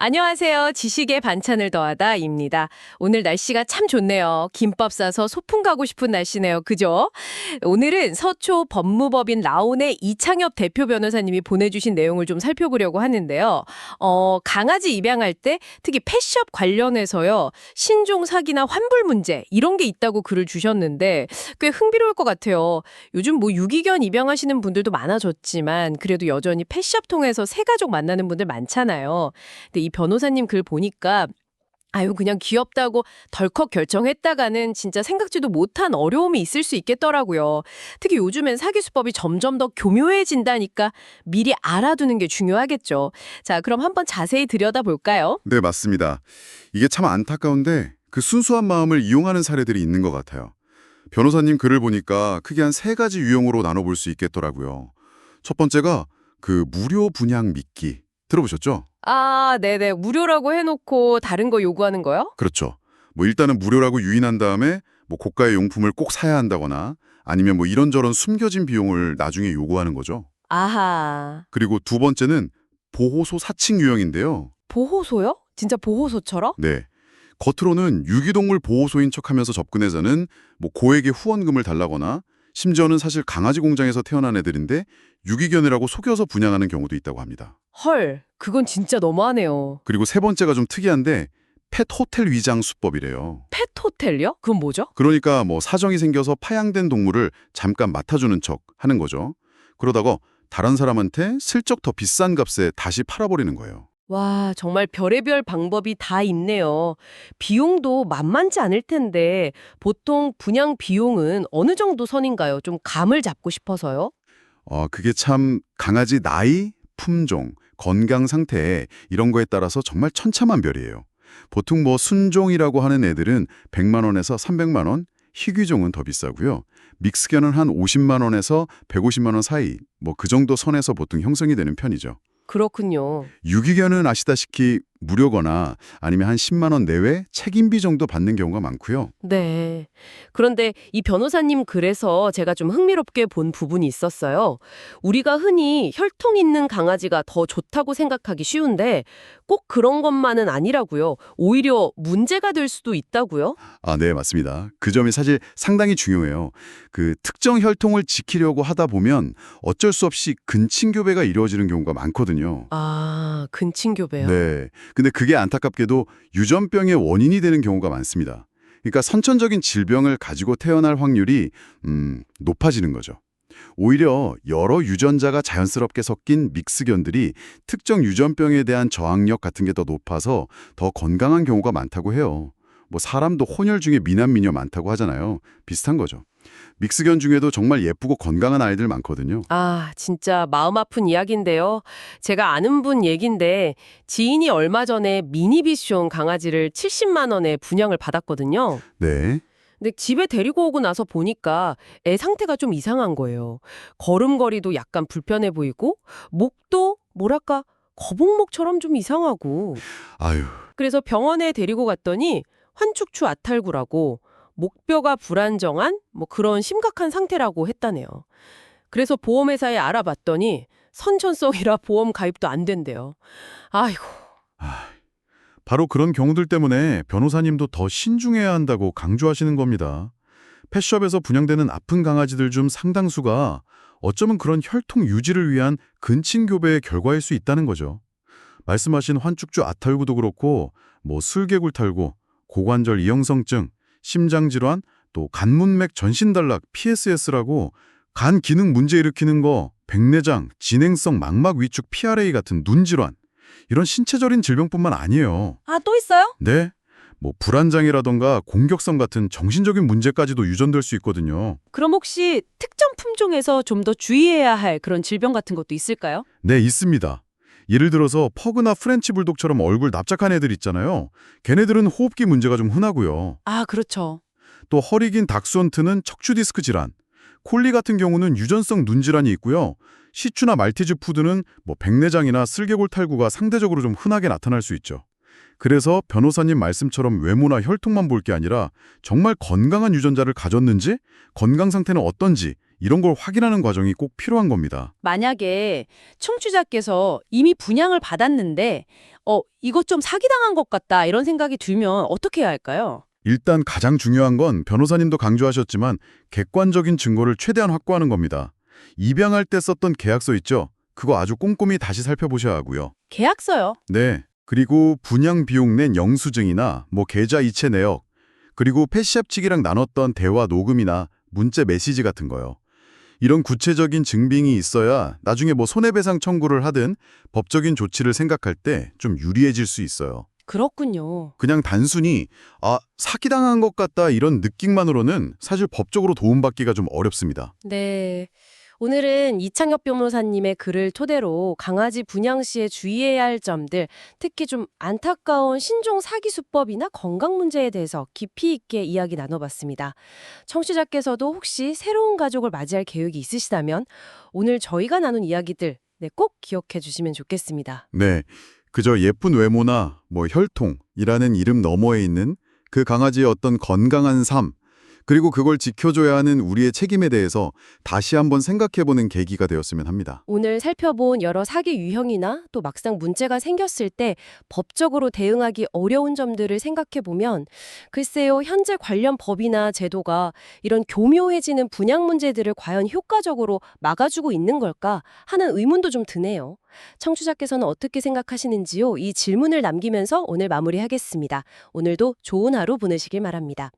안녕하세요. 지식의 반찬을 더하다입니다. 오늘 날씨가 참 좋네요. 김밥 싸서 소풍 가고 싶은 날씨네요. 그죠? 오늘은 서초 법무법인 라온의 이창엽 대표 변호사님이 보내주신 내용을 좀 살펴보려고 하는데요. 강아지 입양할 때 특히 펫숍 관련해서요. 신종 사기나 환불 문제 이런 게 있다고 글을 주셨는데 꽤 흥미로울 것 같아요. 요즘 뭐 유기견 입양하시는 분들도 많아졌지만 그래도 여전히 펫숍 통해서 새가족 만나는 분들 많잖아요. 근데 이 변호사님 글 보니까 아유 그냥 귀엽다고 덜컥 결정했다가는 진짜 생각지도 못한 어려움이 있을 수 있겠더라고요. 특히 요즘엔 사기 수법이 점점 더 교묘해진다니까 미리 알아두는 게 중요하겠죠. 자, 그럼 한번 자세히 들여다볼까요? 네, 맞습니다. 이게 참 안타까운데 그 순수한 마음을 이용하는 사례들이 있는 것 같아요. 변호사님 글을 보니까 크게 한 세 가지 유형으로 나눠볼 수 있겠더라고요. 첫 번째가 그 무료 분양 미끼. 들어보셨죠? 아, 네네. 무료라고 해놓고 다른 거 요구하는 거요? 그렇죠. 뭐 일단은 무료라고 유인한 다음에 뭐 고가의 용품을 꼭 사야 한다거나 아니면 뭐 이런저런 숨겨진 비용을 나중에 요구하는 거죠. 아하. 그리고 두 번째는 보호소 사칭 유형인데요. 보호소요? 진짜 보호소처럼? 네. 겉으로는 유기동물 보호소인 척하면서 접근해서는 뭐 고액의 후원금을 달라거나 심지어는 사실 강아지 공장에서 태어난 애들인데 유기견이라고 속여서 분양하는 경우도 있다고 합니다. 헐, 그건 진짜 너무하네요. 그리고 세 번째가 좀 특이한데 펫 호텔 위장 수법이래요. 펫 호텔요? 그건 뭐죠? 그러니까 뭐 사정이 생겨서 파양된 동물을 잠깐 맡아주는 척 하는 거죠. 그러다가 다른 사람한테 슬쩍 더 비싼 값에 다시 팔아버리는 거예요. 와, 정말 별의별 방법이 다 있네요. 비용도 만만치 않을 텐데 보통 분양 비용은 어느 정도 선인가요? 좀 감을 잡고 싶어서요. 그게 참 강아지 나이, 품종, 건강 상태 이런 거에 따라서 정말 천차만별이에요. 보통 뭐 순종이라고 하는 애들은 100만 원에서 300만 원, 희귀종은 더 비싸고요. 믹스견은 한 50만 원에서 150만 원 사이, 뭐 그 정도 선에서 보통 형성이 되는 편이죠. 그렇군요. 유기견은 아시다시피 무료거나 아니면 한 10만 원 내외 책임비 정도 받는 경우가 많고요. 네. 그런데 이 변호사님 글에서 제가 좀 흥미롭게 본 부분이 있었어요. 우리가 흔히 혈통 있는 강아지가 더 좋다고 생각하기 쉬운데 꼭 그런 것만은 아니라고요. 오히려 문제가 될 수도 있다고요? 네, 맞습니다. 그 점이 사실 상당히 중요해요. 그 특정 혈통을 지키려고 하다 보면 어쩔 수 없이 근친교배가 이루어지는 경우가 많거든요. 아, 근친교배요? 네. 근데 그게 안타깝게도 유전병의 원인이 되는 경우가 많습니다. 그러니까 선천적인 질병을 가지고 태어날 확률이 높아지는 거죠. 오히려 여러 유전자가 자연스럽게 섞인 믹스견들이 특정 유전병에 대한 저항력 같은 게 더 높아서 더 건강한 경우가 많다고 해요. 뭐 사람도 혼혈 중에 미남 미녀 많다고 하잖아요. 비슷한 거죠. 믹스견 중에도 정말 예쁘고 건강한 아이들 많거든요. 아, 진짜 마음 아픈 이야기인데요. 제가 아는 분 얘긴데 지인이 얼마 전에 미니비숑 강아지를 70만 원에 분양을 받았거든요. 네. 근데 집에 데리고 오고 나서 보니까 애 상태가 좀 이상한 거예요. 걸음걸이도 약간 불편해 보이고 목도 뭐랄까 거북목처럼 좀 이상하고. 아유. 그래서 병원에 데리고 갔더니 환축추 아탈구라고 목뼈가 불안정한 뭐 그런 심각한 상태라고 했다네요. 그래서 보험회사에 알아봤더니 선천성이라 보험 가입도 안 된대요. 아이고. 바로 그런 경우들 때문에 변호사님도 더 신중해야 한다고 강조하시는 겁니다. 펫숍에서 분양되는 아픈 강아지들 중 상당수가 어쩌면 그런 혈통 유지를 위한 근친교배의 결과일 수 있다는 거죠. 말씀하신 환축주 아탈구도 그렇고 뭐 슬개굴탈구, 고관절 이형성증, 심장질환, 또 간문맥 전신단락 PSS라고 간 기능 문제 일으키는 거, 백내장, 진행성 망막 위축 PRA 같은 눈질환 이런 신체적인 질병뿐만 아니에요. 아, 또 있어요? 네, 뭐 불안장애라던가 공격성 같은 정신적인 문제까지도 유전될 수 있거든요. 그럼 혹시 특정 품종에서 좀 더 주의해야 할 그런 질병 같은 것도 있을까요? 네, 있습니다. 예를 들어서 퍼그나 프렌치 불독처럼 얼굴 납작한 애들 있잖아요. 걔네들은 호흡기 문제가 좀 흔하고요. 아, 그렇죠. 또 허리 긴 닥스헌트는 척추 디스크 질환, 콜리 같은 경우는 유전성 눈 질환이 있고요. 시추나 말티즈 푸드는 뭐 백내장이나 슬개골 탈구가 상대적으로 좀 흔하게 나타날 수 있죠. 그래서 변호사님 말씀처럼 외모나 혈통만 볼 게 아니라 정말 건강한 유전자를 가졌는지, 건강 상태는 어떤지 이런 걸 확인하는 과정이 꼭 필요한 겁니다. 만약에 청취자께서 이미 분양을 받았는데 이것 좀 사기당한 것 같다 이런 생각이 들면 어떻게 해야 할까요? 일단 가장 중요한 건 변호사님도 강조하셨지만 객관적인 증거를 최대한 확보하는 겁니다. 입양할 때 썼던 계약서 있죠? 그거 아주 꼼꼼히 다시 살펴보셔야 하고요. 계약서요. 네. 그리고 분양 비용 낸 영수증이나 계좌 이체 내역, 그리고 펫샵 측이랑 나눴던 대화 녹음이나 문자 메시지 같은 거요. 이런 구체적인 증빙이 있어야 나중에 손해배상 청구를 하든 법적인 조치를 생각할 때 좀 유리해질 수 있어요. 그렇군요. 그냥 단순히 사기당한 것 같다 이런 느낌만으로는 사실 법적으로 도움받기가 좀 어렵습니다. 네. 오늘은 이창엽 변호사님의 글을 토대로 강아지 분양 시에 주의해야 할 점들, 특히 좀 안타까운 신종 사기 수법이나 건강 문제에 대해서 깊이 있게 이야기 나눠봤습니다. 청취자께서도 혹시 새로운 가족을 맞이할 계획이 있으시다면 오늘 저희가 나눈 이야기들 꼭 기억해 주시면 좋겠습니다. 네, 그저 예쁜 외모나 혈통이라는 이름 너머에 있는 그 강아지의 어떤 건강한 삶, 그리고 그걸 지켜줘야 하는 우리의 책임에 대해서 다시 한번 생각해보는 계기가 되었으면 합니다. 오늘 살펴본 여러 사기 유형이나 또 막상 문제가 생겼을 때 법적으로 대응하기 어려운 점들을 생각해보면 글쎄요, 현재 관련 법이나 제도가 이런 교묘해지는 분양 문제들을 과연 효과적으로 막아주고 있는 걸까 하는 의문도 좀 드네요. 청취자께서는 어떻게 생각하시는지요? 이 질문을 남기면서 오늘 마무리하겠습니다. 오늘도 좋은 하루 보내시길 바랍니다.